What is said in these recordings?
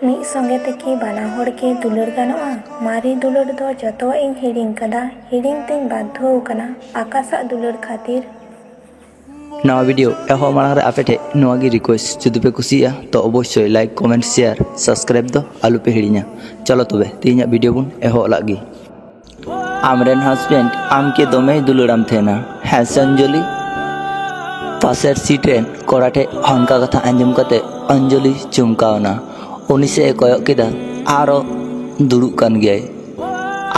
ᱢᱤᱫ ᱥᱚᱸᱜᱮ ᱛᱮᱠᱤ ᱵᱟᱱᱟ ᱦᱚᱲ ᱜᱮ ᱫᱩᱞᱟᱹᱲ ᱜᱟᱱᱚᱜᱼᱟ? ᱢᱟᱨᱮ ᱫᱩᱞᱟᱹᱲ ᱫᱚ ᱡᱚᱛᱚᱣᱟᱜ ᱤᱧ ᱦᱤᱲᱤᱧ ᱠᱟᱫᱟ, ᱦᱤᱲᱤᱧ ᱛᱤᱧ ᱵᱟᱫᱽᱫᱷᱚ ᱟᱠᱟᱱᱟ ᱟᱠᱟᱥᱟᱜ ᱫᱩᱞᱟᱹᱲ ᱠᱷᱟᱹᱛᱤᱨ। नवा वीडियो एहब मांग आपे ठे नवागी रिक्वेस्ट जुदी पे कुसिया तो अवश्य लाइक कमेंट शेयर सब्सक्राइब दो आलू पे हिड़िया। चलो तबे तीन वीडियो बन एहब लगी। आमरेन हस्बैंड आम के दमे दुलड़ाम थेना है अंजलि पासेर सीट रेन कोड़ा ठे हनका कथा आंजम कते अंजलि चुमकावना उनी से कयक केदा आरो दुड़ुब कान गयाय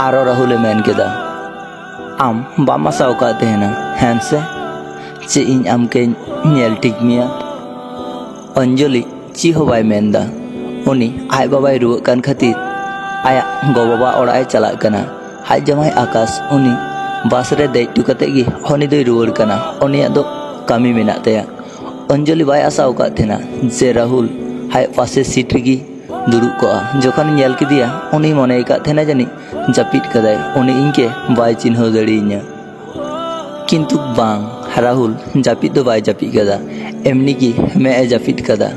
आरो राहुले मेन केदा आम बाम आसाव का तेना हेन से चे इन आमके नेल ठीक मिया। अंजलि ची हो बाय मेनदा उनी आय बाबाय रुवाग कान खातिर आया गो बाबा ओड़ाय चलाग कना। हाय जमाय आकाश उनी बस रे देज टु कते गी उनी दोय रुवाड़ कना उनिया दो कामी मेना तया। अंजलि बाय आसाव का थेना जे राहुल हाय पासे सीट रेगी दुड़ुब कोआ। जखन नेल किदिया उनी मने का थेना जानी जापिद कदाय उनी इनके बाय चिन्ह दाड़ियिया किन्तु बांग राहुल जापिद दो बाय जापिद कदा एमनी की मैं जापिद कदा।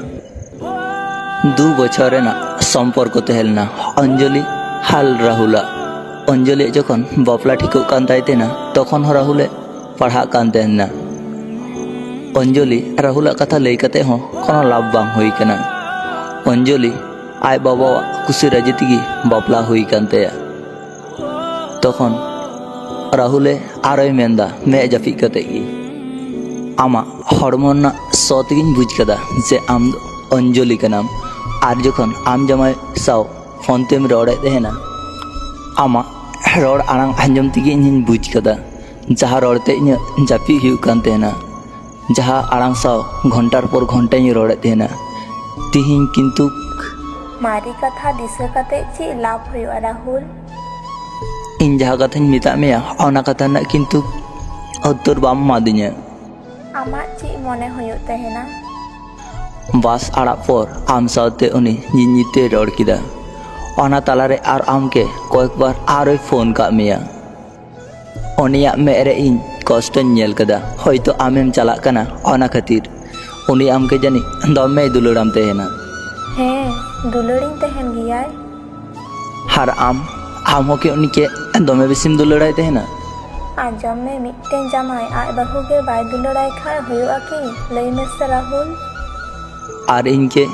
2 बछर रेना सम्पर्क तहेलना अंजलि हाल राहुला। अंजलि जखन बापला ठिको कान ताय तेना तखन राहुले पढ़ा कान तेना। अंजलि राहुला कथा लई कते हो कोनो लाभ बांग हुई कना। अंजलि आय बाबा कुसी राजी तेगी बापला हुई कान तया। तखन राहुले आरोय मेनदा मैं जापिद कते गी आमा हड़मोना सो तेगिन बुझ कदा जे आम अंजलि कनाम। आर जखन आम जमाय साव फोन तेम रड़े तहेना आमा रड़ आड़ांग आंजम तेगी इᱧ बुझ कदा जहाँ रड़ते इᱧ जापिद हुयुग कान तहेना जहाँ आड़ांग साव घंटार पर घंटा रड़े तहेना। तिहिन किन्तु मारी कथा दिशा कते ची लाभ हुआ राहुल? इन जहाँ कथा मेता मेया ओना कथा ना किन्तु उत्तर बाम मादिया। आमा ची मने हुयुग तहेना? बस आड़ा पर आम सावते उनी निते रड़ किदा ओना तालारे आर आमके कयेक बार आरोय फोन का मेया। उनिया मेरे इन कष्ट नेल कदा होयतो आमेम चलाग कना ओना खातिर उनी आमके जानी दमे दुलड़ाम तहेना। हें दुलड़िन तहेन गियाय? हार आम होके उनी के दमे बेसिम दुलड़ाय तहेना। आजम में मिट्टेन जामाय आय बाहु के बाय दुलड़ाय खाय हुयुआ की लई मेसे राहुल? आर इनके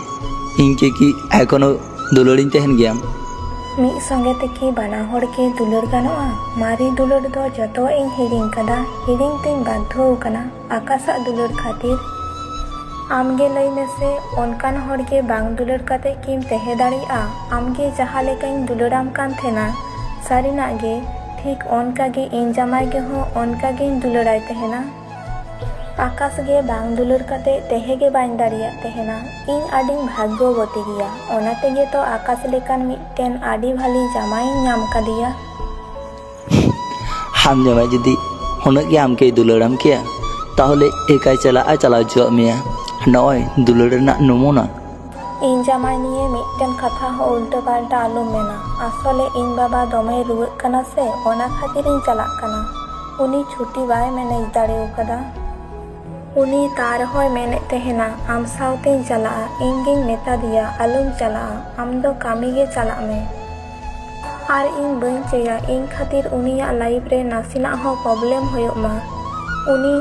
की एखोनो दुलड़िन तहेन गियाम? ᱢᱤᱫ ᱥᱚᱸᱜᱮ ᱛᱮᱠᱤ ᱵᱟᱱᱟ ᱦᱚᱲ ᱜᱮ ᱫᱩᱞᱟᱹᱲ ᱜᱟᱱᱚᱜᱼᱟ? ᱢᱟᱨᱮ ᱫᱩᱞᱟᱹᱲ ᱫᱚ ᱡᱚᱛᱚᱣᱟᱜ ᱤᱧ ᱦᱤᱲᱤᱧ ᱠᱟᱫᱟ, ᱦᱤᱲᱤᱧ ᱛᱤᱧ ᱵᱟᱫᱽᱫᱷᱚ ᱟᱠᱟᱱᱟ ᱟᱠᱟᱥᱟᱜ ᱫᱩᱞᱟᱹᱲ ᱠᱷᱟᱹᱛᱤर। ᱟᱢᱜᱮ ᱞᱟᱹᱭ ᱢᱮᱥᱮ ᱚᱱᱠᱟᱱ ᱦᱚᱲ ᱜᱮ ᱵᱟᱝ ᱫᱩᱞᱟᱹᱲ ᱠᱟᱛᱮ ᱠᱤᱢ ᱛᱟᱦᱮᱸ ᱫᱟᱲᱮᱭᱟᱜᱼᱟ? ᱟᱢᱜᱮ ᱡᱟᱦᱟᱸ ᱞᱮᱠᱟᱧ ᱫᱩᱞᱟᱹᱲᱟᱢ ᱠᱟᱱ ᱛᱟᱦᱮᱱᱟ ᱥᱟᱹᱨᱤᱱᱟᱜ ᱜᱮ ᱴᱷᱤᱠ ᱚᱱᱠᱟᱜᱮ ᱤᱧ ᱡᱟᱢᱟᱭ ᱜᱮ ᱦᱚᱸ ᱚᱱᱠᱟᱜᱮᱧ ᱫᱩᱞᱟᱹᱲᱟᱭ ᱛᱟᱦᱮᱱᱟ। आकाश गे बांग दुलड़ कते तेहे गे बाñ दाड़ियाग तहेना। इन आडिन भाग्यवती गिया ओना तेगे तो आकाश लेकान मिट्टेन आडी भाली जामाईñ नाम कदिया। हम जमाई जुदी हुनक गे आमके दुलड़ाम किया ताहले एकाई चला चुआ मेया नय दुलड़ ना नमुना। इन जामाई निये मिट्टेन कथा हो उल्टा पाल्टा आलुम मेना। आसले इन बाबा दमे रुवाग कना से ओना खातिरिñ चलाग कना। उनी छुट्टी बाय मैनेज दाड़ेव कदा। उनी तार होय मेने तहेना आम सावतेñ चलागा। इन गेñ मेता दिया आलुम चलागा, आम दो कामी गे चलाग मे। आर इन बाñ चेया इन खातिर उनियाग लाइफ रे नासिनाग हो प्रॉब्लेम हुयुग मा। उनी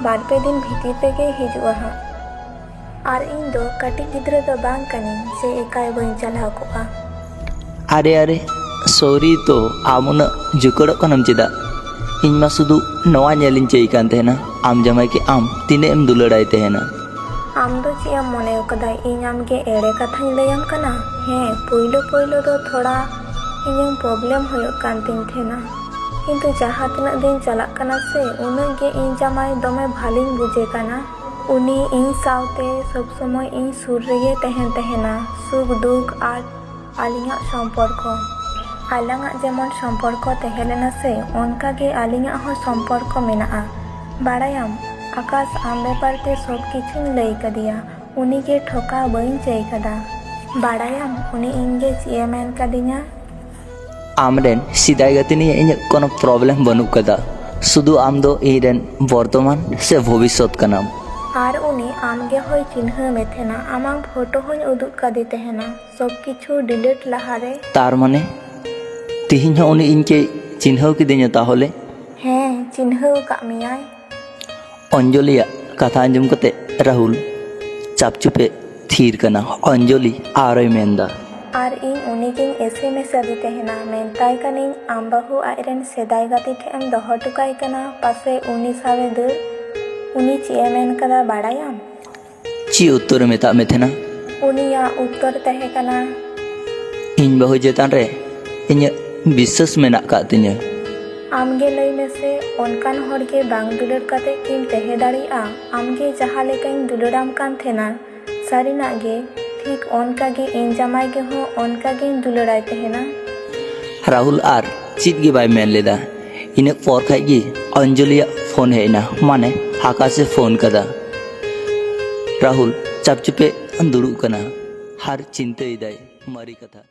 बारपे दिन भीतिर तेगे हिजुआ हा। आर इन दो कटिज गिद्रा दो बांग कानिñ जे एकाय बाñ चलाव कोआ। अरे अरे सॉरी तो आम उना जुकड़ोग कनाम चेदा? इन मा शुधु नवा नेलिñ चेय कान तहेना आम जमाई के आम तिने एम दुलड़ाय तहेना। आम दो ची एम मने कदा इन आम गे एड़े कथाñ लैयाम कना? हें पुइलो दो थोड़ा इᱧ प्रॉब्लेम हुयुग कान तिñ थेना किन्तु जहाँ तिनाग दिन चलाग कना से उनाग गे इन जामाई दमे भालिñ बुझे कना। उनी इन सावते सब समय इन सुर रेगे तहेन तहेना सुख दुख आर आलिङाग सम्पर्क। आलांगाग जेमन सम्पर्क तहेलेना से ओनकागे आलिङाग हो सम्पर्क मेनागा। बाड़ायाम आकाश आम बेपारते सब किछुñ लई कदिया उनी गे ठोका बाñ चेय कदा। बाड़ायाम उनी इñगे चे मेन कदिñा? आमरेन सिदाय गति निये इᱧ कोनो प्रॉब्लेम बनुग कदा शुधु आम दो इरेन वर्तमान से भविष्यत कनाम। आर उनी आमगे होय चिन्ह में थेना आमांग फोटो होय उदुग कादे तहेना सब किछु डिलीट लहारे। तार माने तिहिं हो उनी इनके चिन्हव किदिnya ताहले? हें चिन्हव काग मियाय। अंजलिया कथा आंजम कते राहुल चापचुपे थीर कना। अंजलि आरोय मेंदा आर इन उनीगिन एसएमएस आदि तहेना मेंताय कानिं आम बाहु आइरेन सेदाय गाते ठेम दोहो टुकाय कना पासे उनी सावे दर उनी चे मेन कदा बाड़ायाम? ची उत्तर मेता में थेना? उनिया उत्तर तहे कना इन बाहु जेतान रे इन्या विश्वास मेना का तिnya। आमगे लई मेसे ओनकान हरगे बांग दुलर काते किम तहे दाड़िया आमगे जहा लेकाइन दुलराम कान थेना सारिना गे ठीक ओनका गे इन जामाय गे हो ओनका गे दुलराय तहेना। राहुल आर चित गे बाय मेन लेदा इने पर खाय गे अंजलिया फोन हेना माने हाका से फोन कदा। राहुल चापचुपे दुड़ुब कना हार चिंता इदाय मारी कथा।